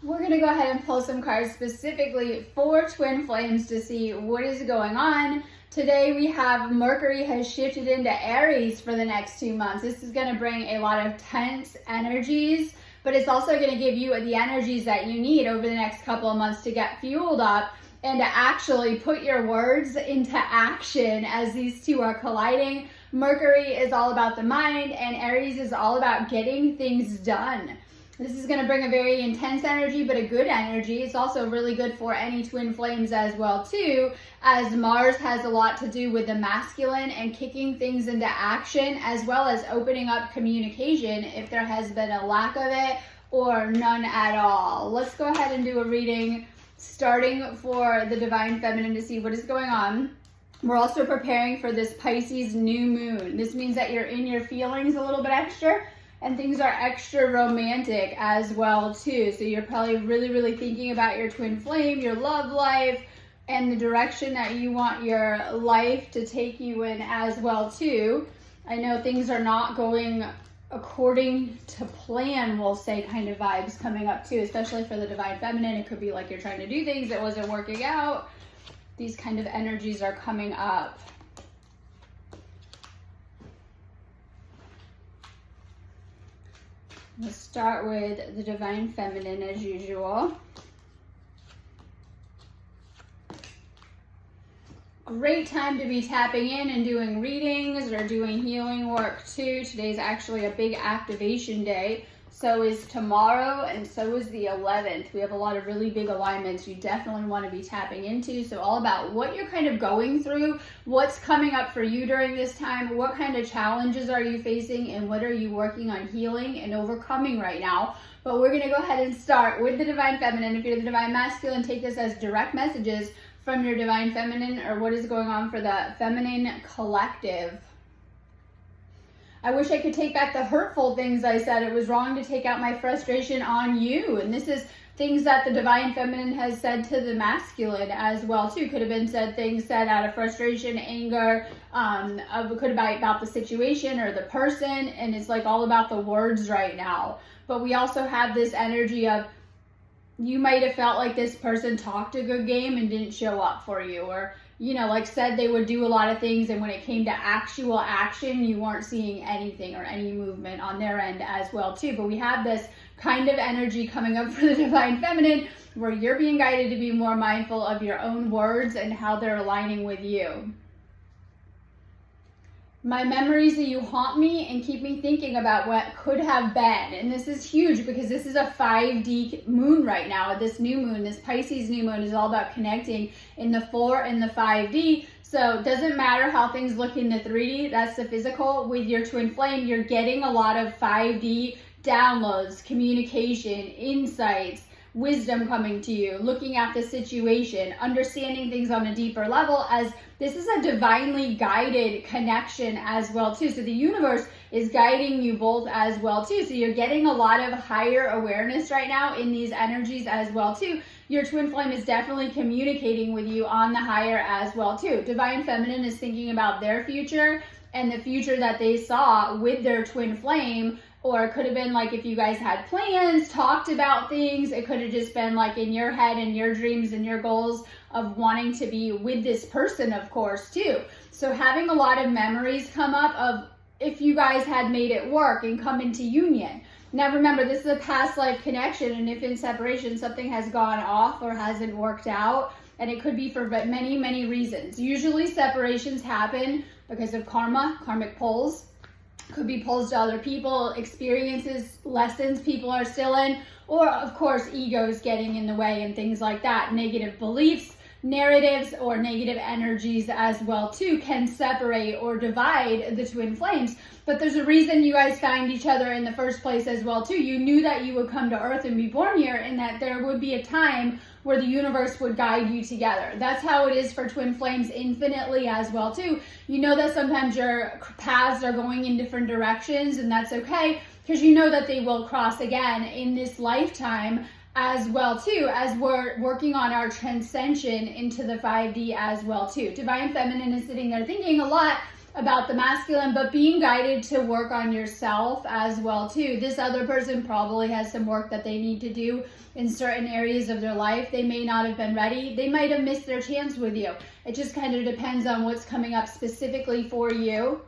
We're going to go ahead and pull some cards specifically for twin flames to see what is going on. Today we have Mercury has shifted into Aries for the next 2 months. This is going to bring a lot of tense energies, but it's also going to give you the energies that you need over the next couple of months to get fueled up and to actually put your words into action as these two are colliding. Mercury is all about the mind and Aries is all about getting things done. This is going to bring a very intense energy, but a good energy. It's also really good for any twin flames as well too, as Mars has a lot to do with the masculine and kicking things into action, as well as opening up communication if there has been a lack of it or none at all. Let's go ahead and do a reading starting for the Divine Feminine to see what is going on. We're also preparing for this Pisces new moon. This means that you're in your feelings a little bit extra, and things are extra romantic as well too. So you're probably really thinking about your twin flame, your love life, and the direction that you want your life to take you in as well too. I know things are not going according to plan, we'll say, kind of vibes coming up too, especially for the Divine Feminine. It could be like you're trying to do things that wasn't working out. These kind of energies are coming up. Let's start with the Divine Feminine as usual. Great time to be tapping in and doing readings or doing healing work too. Today's actually a big activation day. So is tomorrow, and so is the 11th. We have a lot of really big alignments you definitely want to be tapping into. So all about what you're kind of going through, what's coming up for you during this time, what kind of challenges are you facing, and what are you working on healing and overcoming right now. But we're going to go ahead and start with the Divine Feminine. If you're the Divine Masculine, take this as direct messages from your Divine Feminine or what is going on for the Feminine Collective. I wish I could take back the hurtful things I said. It was wrong to take out my frustration on you. And this is things that the Divine Feminine has said to the masculine as well too. Could have been things said out of frustration, anger, could have been about the situation or the person. And it's like all about the words right now. But we also have this energy of, you might have felt like this person talked a good game and didn't show up for you, or like said they would do a lot of things, and when it came to actual action, you weren't seeing anything or any movement on their end as well too. But we have this kind of energy coming up for the Divine Feminine where you're being guided to be more mindful of your own words and how they're aligning with you. My memories of you haunt me and keep me thinking about what could have been. And this is huge because this is a 5D moon right now. This new moon, this Pisces new moon, is all about connecting in the 4 and the 5D. So it doesn't matter how things look in the 3D, that's the physical. With your twin flame, you're getting a lot of 5D downloads, communication, insights, wisdom coming to you, looking at the situation, understanding things on a deeper level, as this is a divinely guided connection as well too. So the universe is guiding you both as well too. So you're getting a lot of higher awareness right now in these energies as well too. Your twin flame is definitely communicating with you on the higher as well too. Divine Feminine is thinking about their future and the future that they saw with their twin flame. Or it could have been like if you guys had plans, talked about things. It could have just been like in your head and your dreams and your goals of wanting to be with this person, of course, too. So having a lot of memories come up of if you guys had made it work and come into union. Now remember, this is a past life connection, and if in separation something has gone off or hasn't worked out, and it could be for many reasons. Usually separations happen because of karma, karmic pulls. Could be pulls to other people, experiences, lessons people are still in, or of course egos getting in the way and things like that. Negative beliefs, narratives, or negative energies as well too can separate or divide the twin flames. But there's a reason you guys found each other in the first place as well too. You knew that you would come to Earth and be born here, and that there would be a time where the universe would guide you together. That's how it is for twin flames infinitely as well too. You know that sometimes your paths are going in different directions, and that's okay, because you know that they will cross again in this lifetime as well too, as we're working on our transcension into the 5D as well too. Divine Feminine is sitting there thinking a lot about the masculine, but being guided to work on yourself as well too. This other person probably has some work that they need to do in certain areas of their life. They may not have been ready. They might have missed their chance with you. It just kind of depends on what's coming up specifically for you.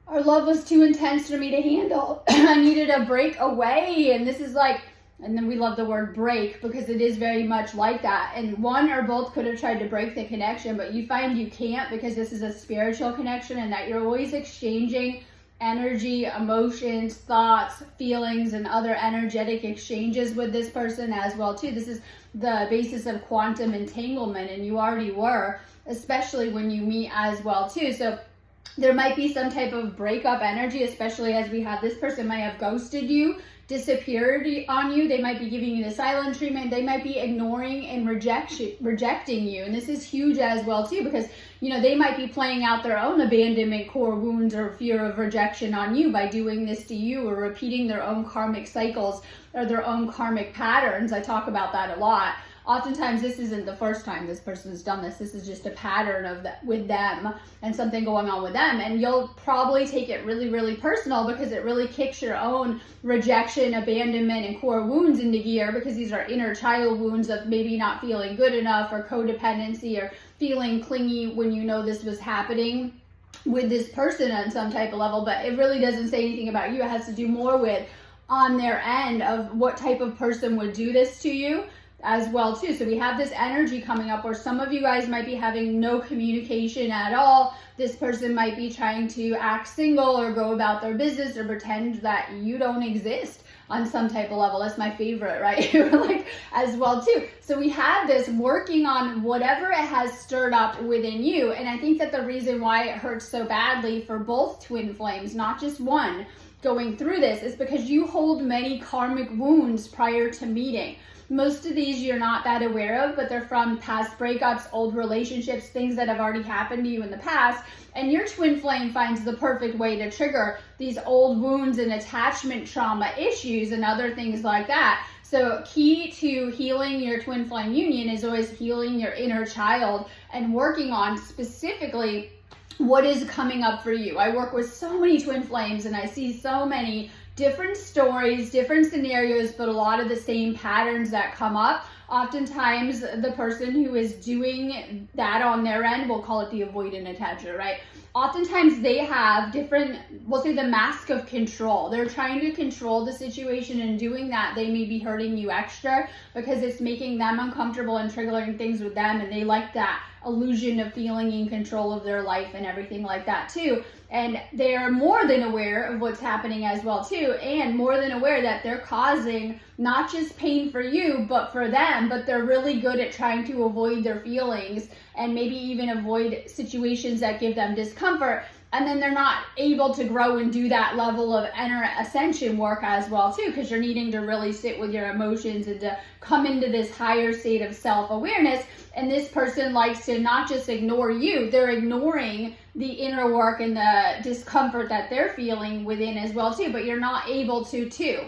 Our love was too intense for me to handle. I needed a break away. And this is like, and then we love the word break because it is very much like that. And one or both could have tried to break the connection, but you find you can't because this is a spiritual connection and that you're always exchanging energy, emotions, thoughts, feelings, and other energetic exchanges with this person as well too. This is the basis of quantum entanglement, and you already were, especially when you meet as well too. So there might be some type of breakup energy, especially as we have this person might have ghosted you, disappeared on you. They might be giving you the silent treatment. They might be ignoring and rejecting you. And this is huge as well too, because they might be playing out their own abandonment core wounds or fear of rejection on you by doing this to you, or repeating their own karmic cycles or their own karmic patterns. I talk about that a lot. Oftentimes, this isn't the first time this person's done this. This is just a pattern of that with them and something going on with them. And you'll probably take it really, really personal because it really kicks your own rejection, abandonment, and core wounds into gear, because these are inner child wounds of maybe not feeling good enough, or codependency, or feeling clingy when this was happening with this person on some type of level. But it really doesn't say anything about you. It has to do more with on their end of what type of person would do this to you as well too. So we have this energy coming up where some of you guys might be having no communication at all. This person might be trying to act single or go about their business or pretend that you don't exist on some type of level. That's my favorite, right? Like as well too. So we have this working on whatever it has stirred up within you. And I think that the reason why it hurts so badly for both twin flames, not just one, going through this, is because you hold many karmic wounds prior to meeting. Most of these you're not that aware of, but they're from past breakups, old relationships, things that have already happened to you in the past. And your twin flame finds the perfect way to trigger these old wounds and attachment trauma issues and other things like that. So key to healing your twin flame union is always healing your inner child and working on specifically what is coming up for you. I work with so many twin flames and I see so many different stories, different scenarios, but a lot of the same patterns that come up. Oftentimes, the person who is doing that on their end, we'll call it the avoidant attacher, right? Oftentimes, they have different, we'll say the mask of control. They're trying to control the situation, and doing that, they may be hurting you extra because it's making them uncomfortable and triggering things with them, and they like that illusion of feeling in control of their life and everything like that too. And they are more than aware of what's happening as well too, and more than aware that they're causing not just pain for you but for them, but they're really good at trying to avoid their feelings and maybe even avoid situations that give them discomfort. And then they're not able to grow and do that level of inner ascension work as well too, because you're needing to really sit with your emotions and to come into this higher state of self-awareness. And this person likes to not just ignore you, they're ignoring the inner work and the discomfort that they're feeling within as well too, but you're not able to too.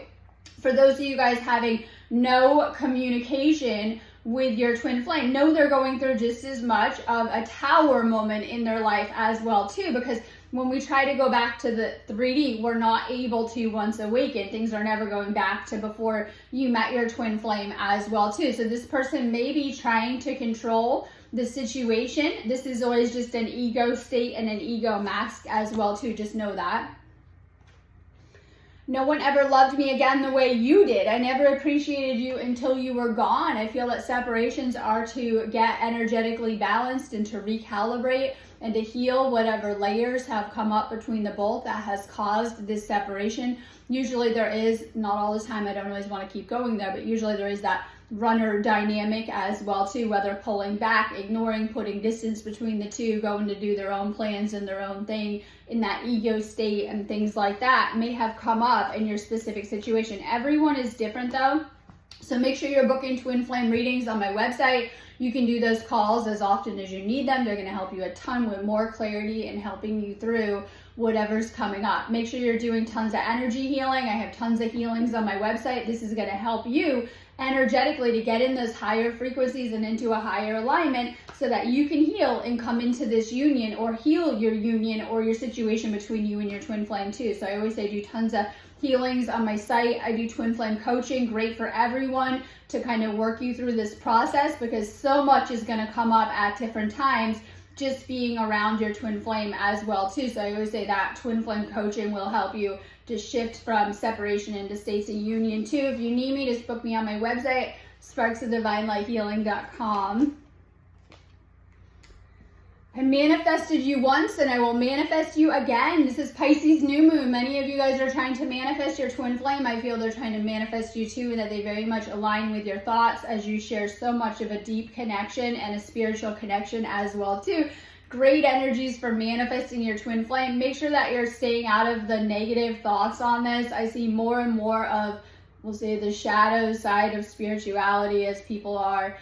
For those of you guys having no communication with your twin flame, know they're going through just as much of a tower moment in their life as well too, because when we try to go back to the 3D, we're not able to once awakened. Things are never going back to before you met your twin flame as well too. So this person may be trying to control the situation. This is always just an ego state and an ego mask as well too. Just know that. No one ever loved me again the way you did. I never appreciated you until you were gone. I feel that separations are to get energetically balanced and to recalibrate and to heal whatever layers have come up between the both that has caused this separation. Usually there is, not all the time, I don't always want to keep going there, but usually there is that runner dynamic as well too, whether pulling back, ignoring, putting distance between the two, going to do their own plans and their own thing in that ego state and things like that may have come up in your specific situation. Everyone is different though. So make sure you're booking twin flame readings on my website. You can do those calls as often as you need them. They're going to help you a ton with more clarity and helping you through whatever's coming up. Make sure you're doing tons of energy healing. I have tons of healings on my website. This is going to help you energetically to get in those higher frequencies and into a higher alignment so that you can heal and come into this union or heal your union or your situation between you and your twin flame too. So I always say do tons of healings on my site. I do twin flame coaching, great for everyone to kind of work you through this process because so much is going to come up at different times just being around your twin flame as well too. So I always say that twin flame coaching will help you to shift from separation into states of union too. If you need me, just book me on my website, sparksofdivinelighealing.com. I manifested you once and I will manifest you again. This is Pisces new moon. Many of you guys are trying to manifest your twin flame. I feel they're trying to manifest you too, and that they very much align with your thoughts as you share so much of a deep connection and a spiritual connection as well too. Great energies for manifesting your twin flame. Make sure that you're staying out of the negative thoughts on this. I see more and more of, we'll say, the shadow side of spirituality as people are,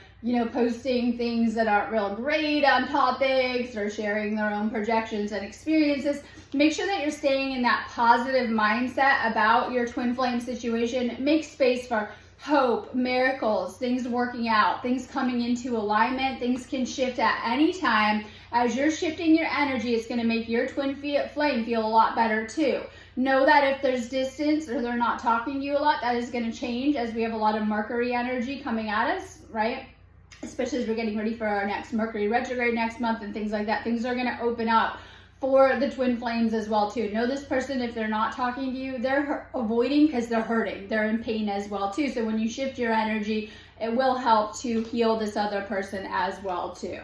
posting things that aren't real great on topics or sharing their own projections and experiences. Make sure that you're staying in that positive mindset about your twin flame situation. Make space for hope, miracles, things working out, things coming into alignment. Things can shift at any time. As you're shifting your energy, it's going to make your twin flame feel a lot better too. Know that if there's distance or they're not talking to you a lot, that is going to change as we have a lot of Mercury energy coming at us, right? Especially as we're getting ready for our next Mercury retrograde next month and things like that. Things are going to open up for the twin flames as well too. Know this person, if they're not talking to you, they're avoiding because they're hurting. They're in pain as well too. So when you shift your energy, it will help to heal this other person as well too.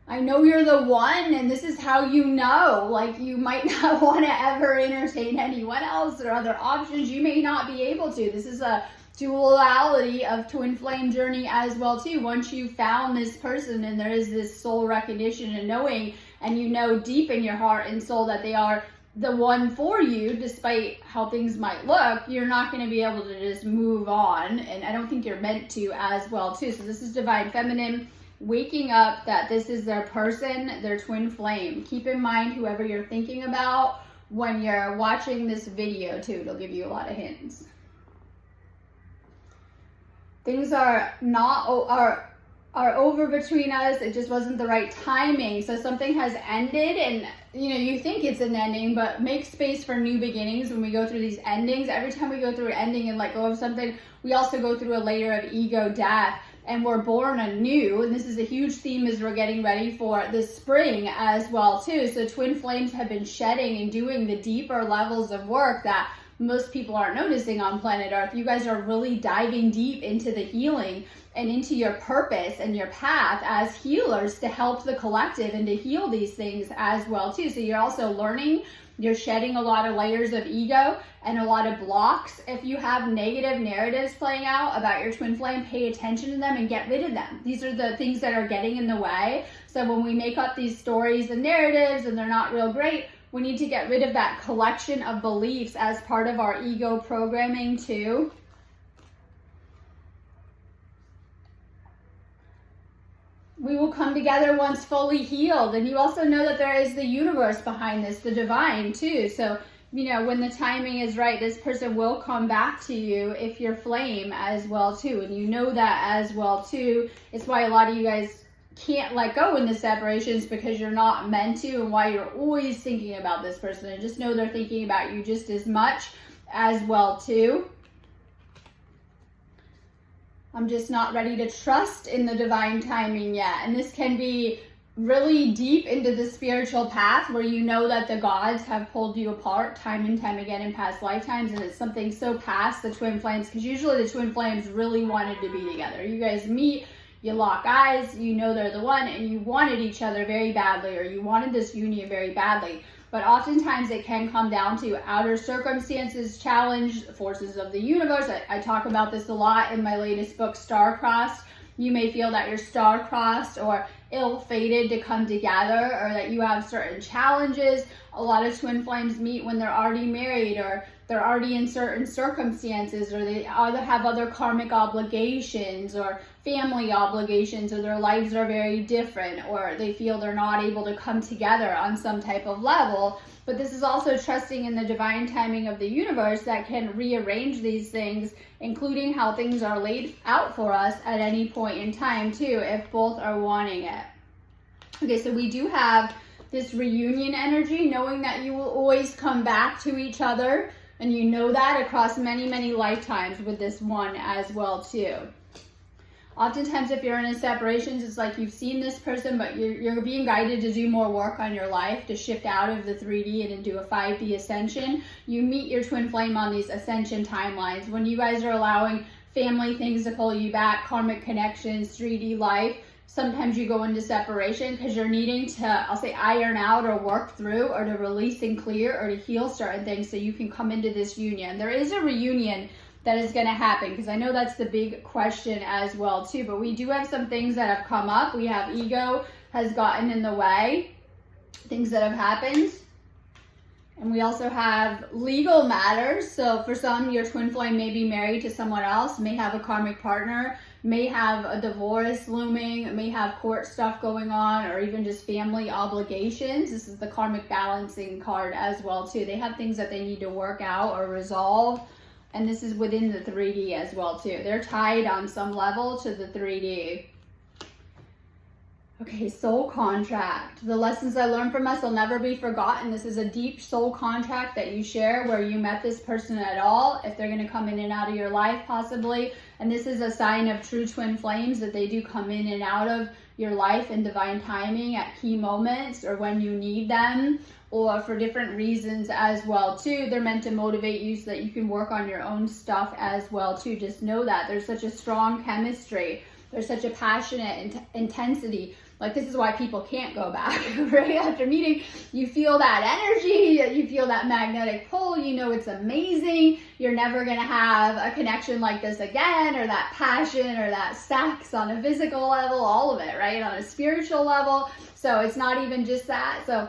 I know you're the one, and this is how you know. Like, you might not want to ever entertain anyone else or other options. You may not be able to. This is a duality of twin flame journey as well too. Once you found this person and there is this soul recognition and knowing, and you know deep in your heart and soul that they are the one for you, despite how things might look, you're not going to be able to just move on. And I don't think you're meant to as well too. So this is Divine Feminine waking up that this is their person, their twin flame. Keep in mind whoever you're thinking about when you're watching this video too. It'll give you a lot of hints. Things are over between us. It just wasn't the right timing. So something has ended and you think it's an ending, but make space for new beginnings when we go through these endings. Every time we go through an ending and let go of something, we also go through a layer of ego death and we're born anew. And this is a huge theme as we're getting ready for the spring as well too. So twin flames have been shedding and doing the deeper levels of work that most people aren't noticing on planet Earth. You guys are really diving deep into the healing and into your purpose and your path as healers to help the collective and to heal these things as well too. So you're also learning, you're shedding a lot of layers of ego and a lot of blocks. If you have negative narratives playing out about your twin flame, pay attention to them and get rid of them. These are the things that are getting in the way. So when we make up these stories and narratives and they're not real great, we need to get rid of that collection of beliefs as part of our ego programming too. We will come together once fully healed. And you also know that there is the universe behind this, the divine too. So, when the timing is right, this person will come back to you if you're flame as well too. And you know that as well too. It's why a lot of you guys can't let go in the separations because you're not meant to, and why you're always thinking about this person. And just know they're thinking about you just as much as well too. I'm just not ready to trust in the divine timing yet. And this can be really deep into the spiritual path where you know that the gods have pulled you apart time and time again in past lifetimes, and it's something so past the twin flames, because usually the twin flames really wanted to be together. You guys meet, you lock eyes, you know they're the one, and you wanted each other very badly, or you wanted this union very badly. But oftentimes it can come down to outer circumstances, challenge, forces of the universe. I talk about this a lot in my latest book, Star-Crossed. You may feel that you're star-crossed or ill-fated to come together, or that you have certain challenges. A lot of twin flames meet when they're already married, or they're already in certain circumstances, or they either have other karmic obligations or family obligations, or their lives are very different, or they feel they're not able to come together on some type of level. But this is also trusting in the divine timing of the universe that can rearrange these things, including how things are laid out for us at any point in time too, if both are wanting it. Okay, so we do have this reunion energy, knowing that you will always come back to each other, and you know that across many, many lifetimes with this one as well too. Oftentimes, if you're in a separation, it's like you've seen this person, but you're being guided to do more work on your life, to shift out of the 3D and into a 5D ascension. You meet your twin flame on these ascension timelines. When you guys are allowing family things to pull you back, karmic connections, 3D life, sometimes you go into separation because you're needing to, I'll say, iron out or work through, or to release and clear, or to heal certain things so you can come into this union. There is a reunion that is going to happen, because I know that's the big question as well too, but we do have some things that have come up. We have ego has gotten in the way, things that have happened. And we also have legal matters. So for some, your twin flame may be married to someone else, may have a karmic partner, may have a divorce looming, may have court stuff going on, or even just family obligations. This is the karmic balancing card as well too. They have things that they need to work out or resolve. And this is within the 3D as well too. They're tied on some level to the 3D. Okay, soul contract. The lessons I learned from us will never be forgotten. This is a deep soul contract that you share, where you met this person at all, if they're going to come in and out of your life possibly. And this is a sign of true twin flames, that they do come in and out of your life in divine timing at key moments, or when you need them, or for different reasons as well too. They're meant to motivate you so that you can work on your own stuff as well too. Just know that there's such a strong chemistry. There's such a passionate intensity. Like, this is why people can't go back, right? After meeting, you feel that energy, you feel that magnetic pull, you know it's amazing. You're never gonna have a connection like this again, or that passion, or that sex on a physical level, all of it, right? On a spiritual level. So it's not even just that. So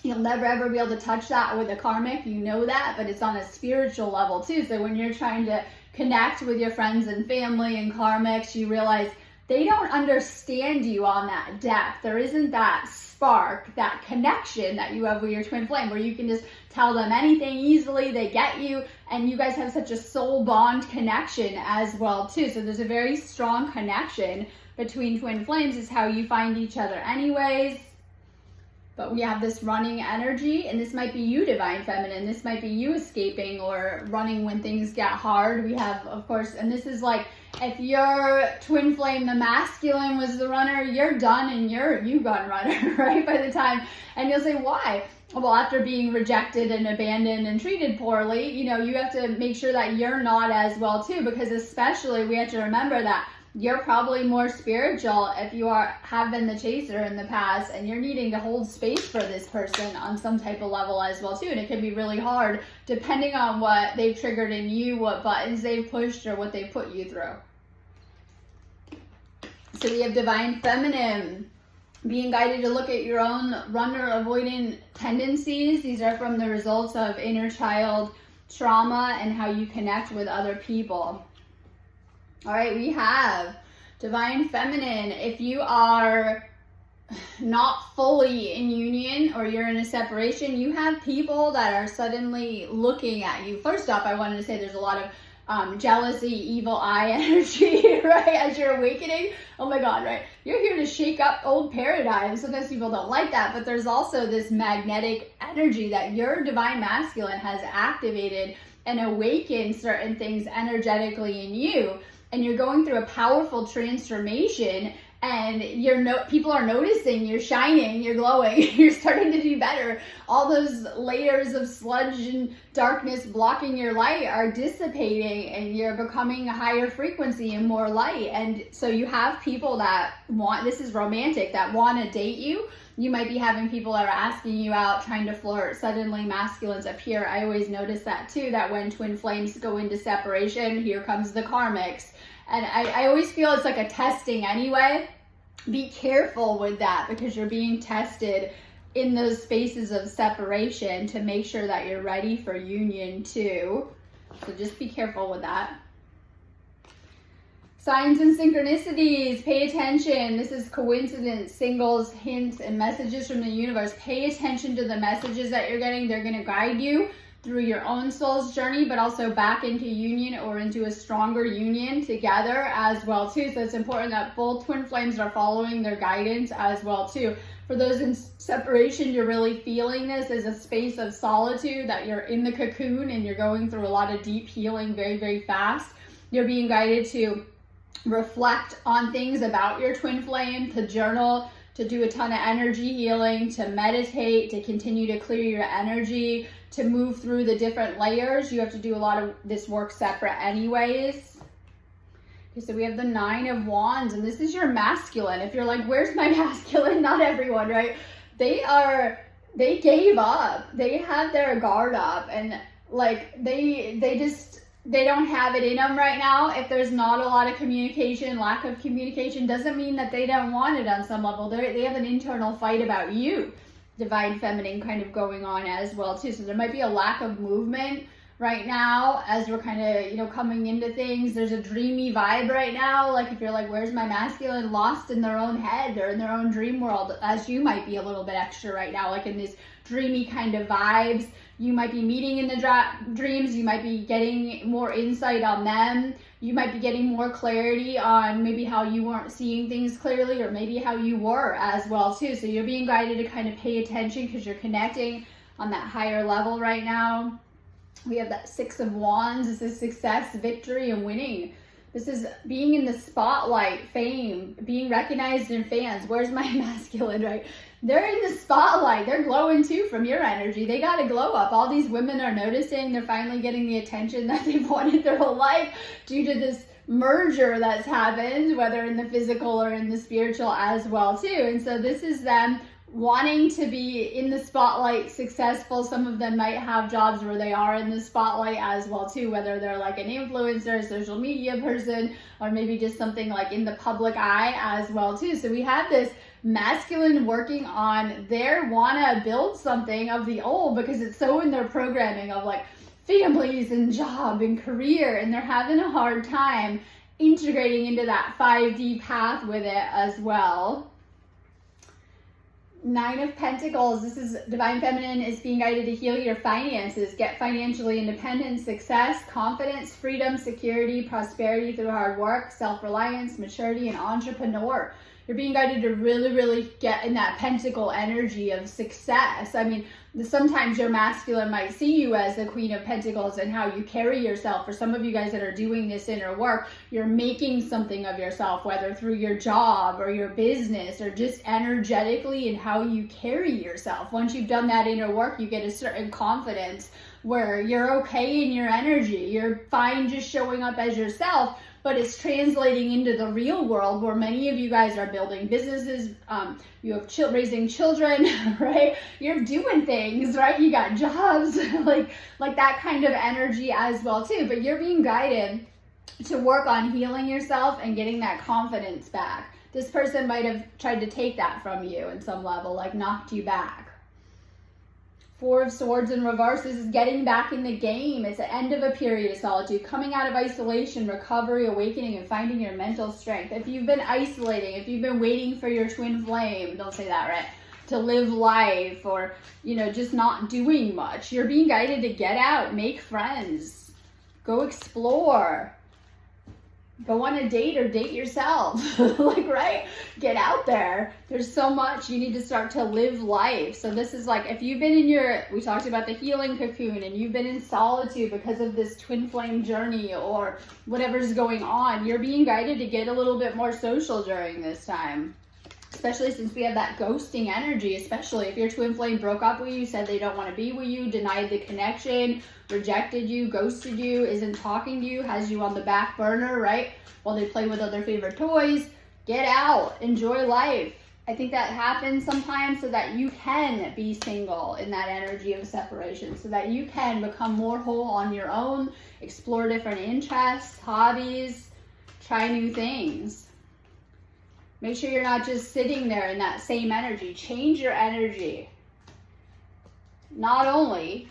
you'll never ever be able to touch that with a karmic, you know that, but it's on a spiritual level too. So when you're trying to connect with your friends and family and karmics, you realize they don't understand you on that depth. There isn't that spark, that connection that you have with your twin flame, where you can just tell them anything easily, they get you, and you guys have such a soul bond connection as well too. So there's a very strong connection between twin flames, is how you find each other anyways. But we have this running energy, and this might be you, divine feminine. This might be you escaping or running when things get hard. We have, of course, and this is like, if your twin flame, the masculine, was the runner, you're done and you gone runner, right? By the time, and you'll say, why? Well, after being rejected and abandoned and treated poorly, you know, you have to make sure that you're not as well too, because especially we have to remember that you're probably more spiritual if you have been the chaser in the past, and you're needing to hold space for this person on some type of level as well too. And it can be really hard depending on what they've triggered in you, what buttons they've pushed, or what they've put you through. So we have divine feminine, being guided to look at your own runner avoidant tendencies. These are from the results of inner child trauma and how you connect with other people. All right, we have divine feminine. If you are not fully in union, or you're in a separation, you have people that are suddenly looking at you. First off, I wanted to say there's a lot of jealousy, evil eye energy, right? As you're awakening, oh my God, right? You're here to shake up old paradigms. Sometimes people don't like that, but there's also this magnetic energy that your divine masculine has activated and awakened certain things energetically in you. And you're going through a powerful transformation, and people are noticing you're shining, you're glowing, you're starting to do better. All those layers of sludge and darkness blocking your light are dissipating, and you're becoming a higher frequency and more light. And so you have people that this is romantic, that want to date you. You might be having people that are asking you out, trying to flirt. Suddenly masculines appear. I always notice that too, that when twin flames go into separation, here comes the karmics. And I always feel it's like a testing anyway. Be careful with that, because you're being tested in those spaces of separation to make sure that you're ready for union too. So just be careful with that. Signs and synchronicities, pay attention. This is coincidence, singles, hints, and messages from the universe. Pay attention to the messages that you're getting. They're going to guide you through your own soul's journey, but also back into union or into a stronger union together as well too. So it's important that both twin flames are following their guidance as well too. For those in separation, you're really feeling this as a space of solitude, that you're in the cocoon and you're going through a lot of deep healing very, very fast. You're being guided to reflect on things about your twin flame, to journal, to do a ton of energy healing, to meditate, to continue to clear your energy, to move through the different layers. You have to do a lot of this work separate anyways. Okay, so we have the 9 of Wands, and this is your masculine. If you're like, where's my masculine? Not everyone, right? They gave up. They had their guard up, and like they don't have it in them right now. If there's not a lot of communication, lack of communication doesn't mean that they don't want it on some level. They have an internal fight about you, divine feminine kind of going on as well too. So there might be a lack of movement right now as we're kind of, coming into things. There's a dreamy vibe right now. Like if you're like, where's my masculine? Lost in their own head. They're in their own dream world, as you might be a little bit extra right now, like in these dreamy kind of vibes. You might be meeting in the dreams. You might be getting more insight on them. You might be getting more clarity on maybe how you weren't seeing things clearly, or maybe how you were as well too. So you're being guided to kind of pay attention because you're connecting on that higher level right now. We have that 6 of Wands. This is success, victory, and winning. This is being in the spotlight, fame, being recognized in fans. Where's my masculine, right? They're in the spotlight. They're glowing too from your energy. They got to glow up. All these women are noticing. They're finally getting the attention that they've wanted their whole life due to this merger that's happened, whether in the physical or in the spiritual as well too. And so this is them wanting to be in the spotlight, successful. Some of them might have jobs where they are in the spotlight as well too, whether they're like an influencer, social media person, or maybe just something like in the public eye as well too. So we have this masculine working on their wanna build something of the old, because it's so in their programming of like families and job and career, and they're having a hard time integrating into that 5D path with it as well. 9 of Pentacles. This is divine feminine is being guided to heal your finances, get financially independent, success, confidence, freedom, security, prosperity through hard work, self-reliance, maturity, and entrepreneur. You're being guided to really, really get in that pentacle energy of success. I mean, sometimes your masculine might see you as the Queen of Pentacles and how you carry yourself. For some of you guys that are doing this inner work, you're making something of yourself, whether through your job or your business or just energetically in how you carry yourself. Once you've done that inner work, you get a certain confidence where you're okay in your energy. You're fine just showing up as yourself, but it's translating into the real world where many of you guys are building businesses, you have raising children, right? You're doing things, right? You got jobs, like that kind of energy as well too. But you're being guided to work on healing yourself and getting that confidence back. This person might have tried to take that from you in some level, like knocked you back. 4 of Swords in reverse. This is getting back in the game. It's the end of a period of solitude, coming out of isolation, recovery, awakening, and finding your mental strength. If you've been isolating, if you've been waiting for your twin flame, don't say that, right, to live life, or, just not doing much, you're being guided to get out, make friends, go explore. Go on a date or date yourself, right? Get out there. There's so much. You need to start to live life. So this is like, if you've been we talked about the healing cocoon, and you've been in solitude because of this twin flame journey or whatever's going on, you're being guided to get a little bit more social during this time. Especially since we have that ghosting energy, especially if your twin flame broke up with you, said they don't want to be with you, denied the connection, rejected you, ghosted you, isn't talking to you, has you on the back burner, right? While they play with other favorite toys. Get out, enjoy life. I think that happens sometimes so that you can be single in that energy of separation, so that you can become more whole on your own, explore different interests, hobbies, try new things. Make sure you're not just sitting there in that same energy. Change your energy. not only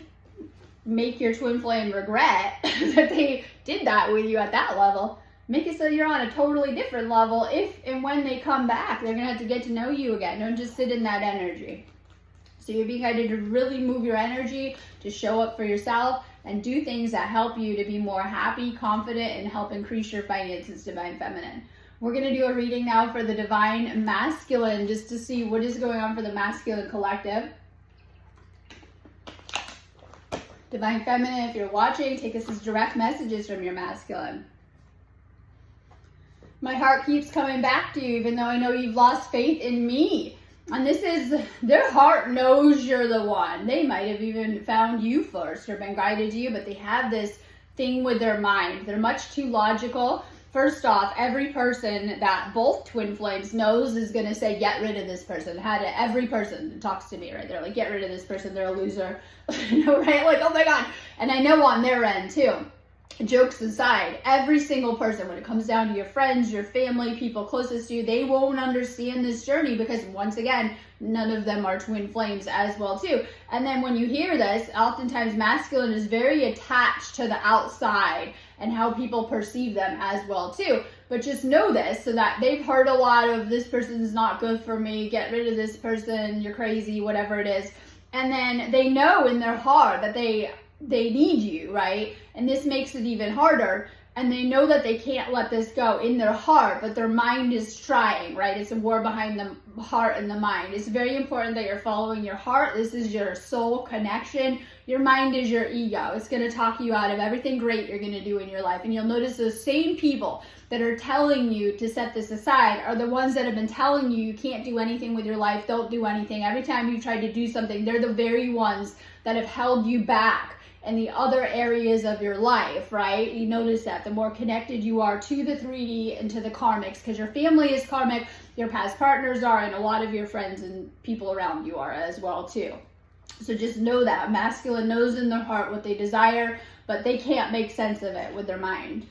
make your twin flame regret that they did that with you at that level, make it so you're on a totally different level. If and when they come back, they're gonna have to get to know you again. Don't just sit in that energy. So you're being guided to really move your energy, to show up for yourself, and do things that help you to be more happy, confident, and help increase your finances, Divine Feminine. We're going to do a reading now for the Divine Masculine, just to see what is going on for the Masculine Collective. Divine Feminine, if you're watching, take us as direct messages from your Masculine. My heart keeps coming back to you, even though I know you've lost faith in me. And this is, their heart knows you're the one. They might have even found you first or been guided to you, but they have this thing with their mind. They're much too logical. First off, every person that both twin flames knows is going to say, get rid of this person. Every person that talks to me, right? They're like, get rid of this person. They're a loser. You know, right? Like, oh my God. And I know on their end too. Jokes aside, every single person, when it comes down to your friends, your family, people closest to you, they won't understand this journey because, once again, none of them are twin flames as well too. And then when you hear this, oftentimes masculine is very attached to the outside and how people perceive them as well too. But just know this, so that they've heard a lot of, this person's not good for me, get rid of this person, you're crazy, whatever it is. And then they know in their heart that they need you, right? And this makes it even harder. And they know that they can't let this go in their heart, but their mind is trying, right? It's a war behind the heart and the mind. It's very important that you're following your heart. This is your soul connection. Your mind is your ego. It's going to talk you out of everything great you're going to do in your life. And you'll notice those same people that are telling you to set this aside are the ones that have been telling you you can't do anything with your life, don't do anything. Every time you've tried to do something, they're the very ones that have held you back and the other areas of your life, right? You notice that the more connected you are to the 3D and to the karmics, because your family is karmic, your past partners are, and a lot of your friends and people around you are as well too. So just know that masculine knows in their heart what they desire, but they can't make sense of it with their mind.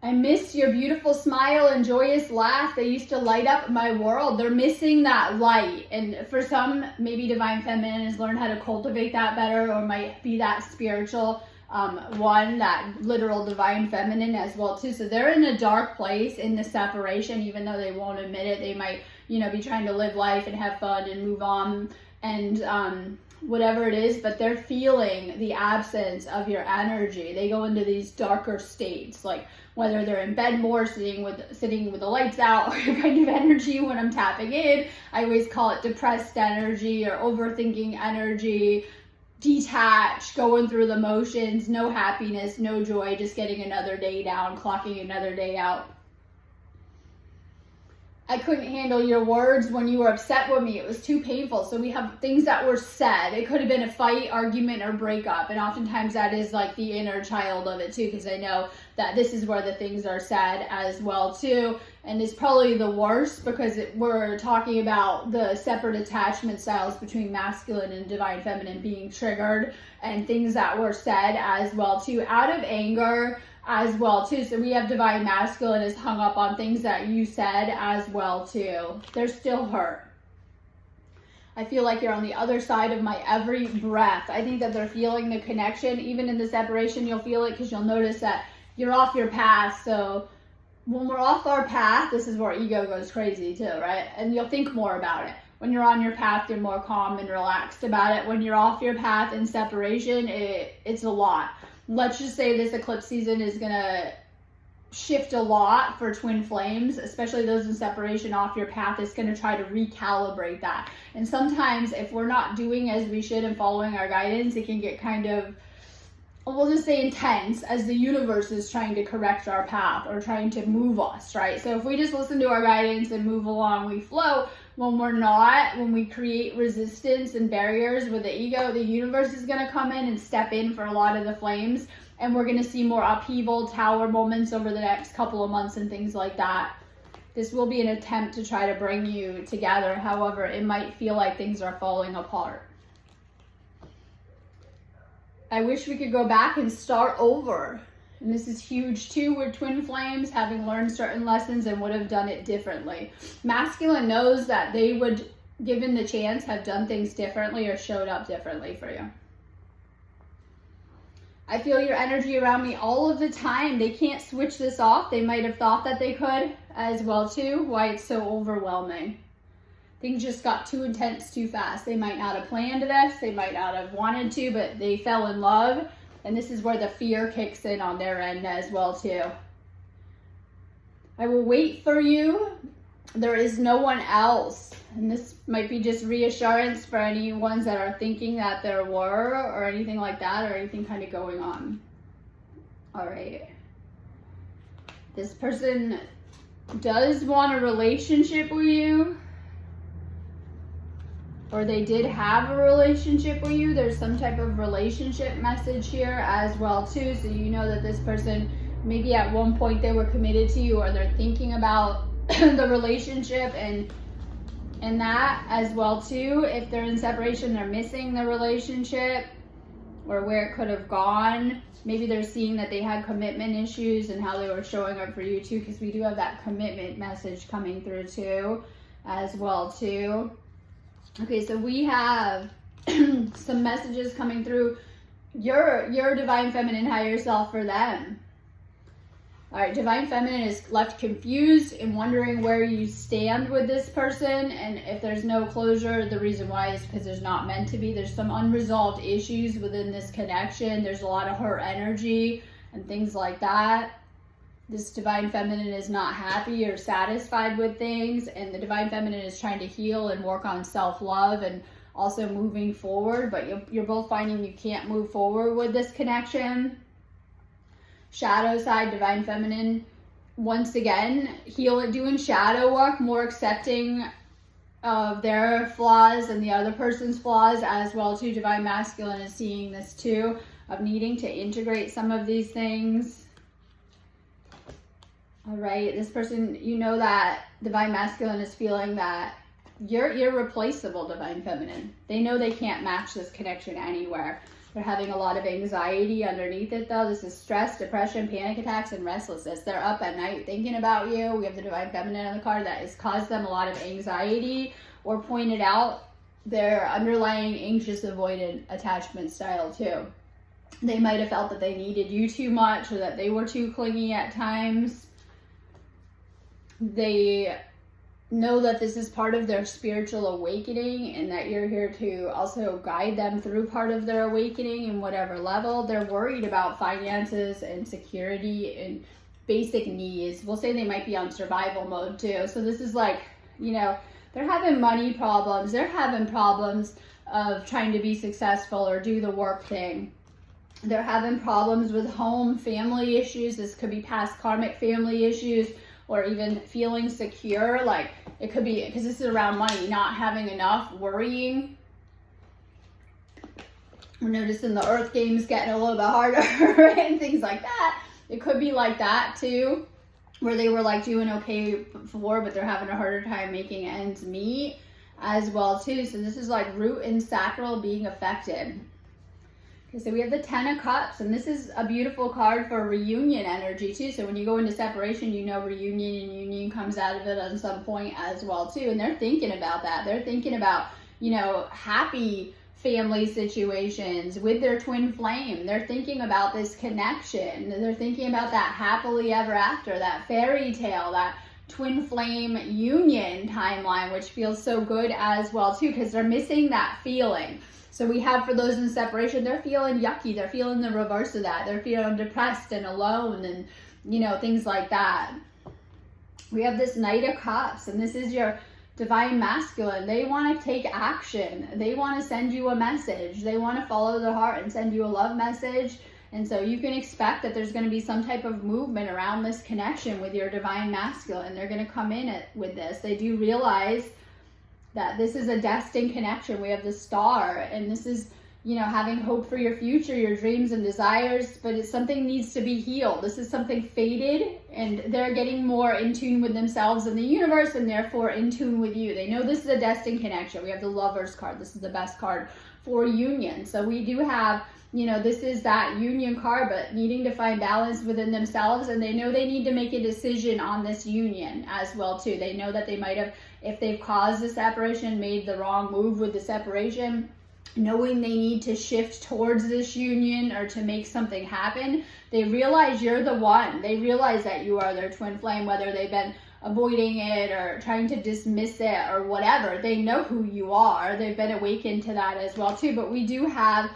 I miss your beautiful smile and joyous laugh. They used to light up my world. They're missing that light. And for some, maybe Divine Feminine has learned how to cultivate that better, or might be that spiritual one, that literal Divine Feminine as well too. So they're in a dark place in the separation, even though they won't admit it. They might, be trying to live life and have fun and move on and whatever it is, but they're feeling the absence of your energy. They go into these darker states, like whether they're in bed more, sitting with the lights out, or kind of energy when I'm tapping in. I always call it depressed energy or overthinking energy, detached, going through the motions, no happiness, no joy, just getting another day down, clocking another day out. I couldn't handle your words when you were upset with me. It was too painful. So we have things that were said. It could have been a fight, argument, or breakup. And oftentimes that is like the inner child of it too, because I know that this is where the things are said as well too. And it's probably the worst because we're talking about the separate attachment styles between masculine and Divine Feminine being triggered, and things that were said as well too out of anger as well too. So we have Divine Masculine is hung up on things that you said as well too. They're still hurt. I feel like you're on the other side of my every breath. I think that they're feeling the connection. Even in the separation, you'll feel it because you'll notice that you're off your path. So when we're off our path, this is where ego goes crazy too, right? And you'll think more about it. When you're on your path, you're more calm and relaxed about it. When you're off your path in separation, it's a lot. Let's just say this eclipse season is going to shift a lot for twin flames, especially those in separation off your path. It's going to try to recalibrate that. And sometimes if we're not doing as we should and following our guidance, it can get kind of, we'll just say intense, as the universe is trying to correct our path or trying to move us, right? So if we just listen to our guidance and move along, we flow. When we're not, when we create resistance and barriers with the ego, the universe is going to come in and step in for a lot of the flames. And we're going to see more upheaval, tower moments over the next couple of months and things like that. This will be an attempt to try to bring you together. However, it might feel like things are falling apart. I wish we could go back and start over. And this is huge too with twin flames, having learned certain lessons and would have done it differently. Masculine knows that they would given the chance, have done things differently or showed up differently for you. I feel your energy around me all of the time. They can't switch this off. They might have thought that they could as well too. Why it's so overwhelming. Things just got too intense too fast. They might not have planned this. They might not have wanted to, but they fell in love. And this is where the fear kicks in on their end as well too. I will wait for you. There is no one else. And this might be just reassurance for any ones that are thinking that there were or anything like that, or anything kind of going on. All right. This person does want a relationship with you, or they did have a relationship with you. There's some type of relationship message here as well too. So you know that this person, maybe at one point they were committed to you, or they're thinking about the relationship and that as well too. If they're in separation, they're missing the relationship or where it could have gone. Maybe they're seeing that they had commitment issues and how they were showing up for you too, because we do have that commitment message coming through too as well too. Okay, so we have some messages coming through your divine feminine higher self for them. All right, divine feminine is left confused and wondering where you stand with this person, and if there's no closure, the reason why is because there's not meant to be. There's some unresolved issues within this connection. There's a lot of hurt energy and things like that. This divine feminine is not happy or satisfied with things, and the divine feminine is trying to heal and work on self-love and also moving forward, but you're both finding you can't move forward with this connection. Shadow side, divine feminine, once again, doing shadow work, more accepting of their flaws and the other person's flaws as well too. Divine masculine is seeing this too, of needing to integrate some of these things. All right, this person, you know that divine masculine is feeling that you're irreplaceable, divine feminine. They know they can't match this connection anywhere. They're having a lot of anxiety underneath it though. This is stress, depression, panic attacks, and restlessness. They're up at night thinking about you. We have the divine feminine on the card that has caused them a lot of anxiety, or pointed out their underlying anxious avoidant attachment style too. They might have felt that they needed you too much, or that they were too clingy at times. They know that this is part of their spiritual awakening, and that you're here to also guide them through part of their awakening in whatever level. They're worried about finances and security and basic needs. We'll say they might be on survival mode too. So this is like, you know, they're having money problems. They're having problems of trying to be successful or do the work thing. They're having problems with home, family issues. This could be past karmic family issues, or even feeling secure. Like it could be, because this is around money, not having enough, worrying. We're noticing the earth games getting a little bit harder and things like that. It could be like that too, where they were like doing okay before, but they're having a harder time making ends meet as well too. So this is like root and sacral being affected. Okay, so we have the 10 of Cups, and this is a beautiful card for reunion energy too. So when you go into separation, you know reunion and union comes out of it at some point as well too. And they're thinking about that. They're thinking about, you know, happy family situations with their twin flame. They're thinking about this connection. They're thinking about that happily ever after, that fairy tale, that twin flame union timeline, which feels so good as well too, because they're missing that feeling. So we have, for those in separation, they're feeling yucky. They're feeling the reverse of that. They're feeling depressed and alone and, you know, things like that. We have this Knight of Cups, and this is your divine masculine. They want to take action. They want to send you a message. They want to follow their heart and send you a love message. And so you can expect that there's going to be some type of movement around this connection with your divine masculine. They're going to come in with this. They do realize that this is a destined connection. We have the Star, and this is, you know, having hope for your future, your dreams and desires, but it's something needs to be healed. This is something faded, and they're getting more in tune with themselves and the universe, and therefore in tune with you. They know this is a destined connection. We have the Lovers card. This is the best card for union. So we do have, this is that union card, but needing to find balance within themselves, and they know they need to make a decision on this union as well too. They know that they might have, if they've caused the separation, made the wrong move with the separation, knowing they need to shift towards this union or to make something happen. They realize you're the one. They realize that you are their twin flame, whether they've been avoiding it or trying to dismiss it or whatever. They know who you are. They've been awakened to that as well too. But we do have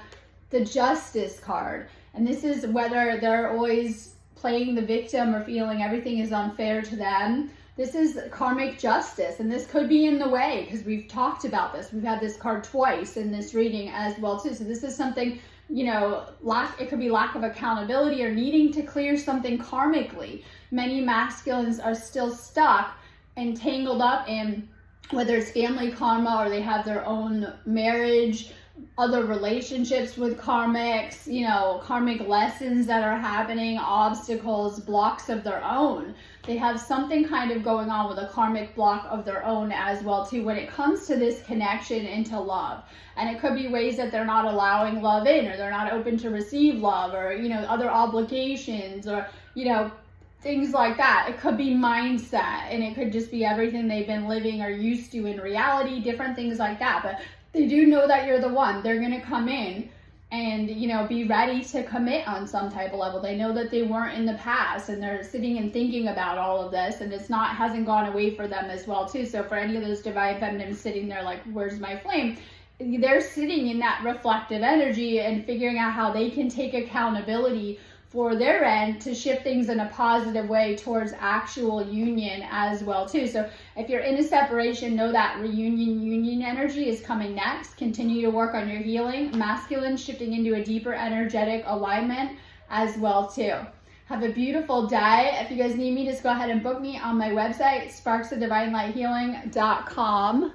the Justice card, and this is whether they're always playing the victim or feeling everything is unfair to them. This is karmic justice, and this could be in the way because we've talked about this. We've had this card twice in this reading as well too. So this is something, it could be lack of accountability or needing to clear something karmically. Many masculines are still stuck and tangled up in whether it's family karma or they have their own marriage, other relationships with karmics, karmic lessons that are happening, obstacles, blocks of their own. They have something kind of going on with a karmic block of their own as well too when it comes to this connection into love. And it could be ways that they're not allowing love in, or they're not open to receive love, or other obligations, or things like that. It could be mindset, and it could just be everything they've been living or used to in reality, different things like that. But they do know that you're the one. They're going to come in and, be ready to commit on some type of level. They know that they weren't in the past, and they're sitting and thinking about all of this, and hasn't gone away for them as well too. So for any of those divine feminines sitting there like, where's my flame? They're sitting in that reflective energy and figuring out how they can take accountability for their end to shift things in a positive way towards actual union as well too. So if you're in a separation, know that union energy is coming next. Continue to work on your healing. Masculine shifting into a deeper energetic alignment as well too. Have a beautiful day. If you guys need me, just go ahead and book me on my website, sparksofdivinelightshealing.com.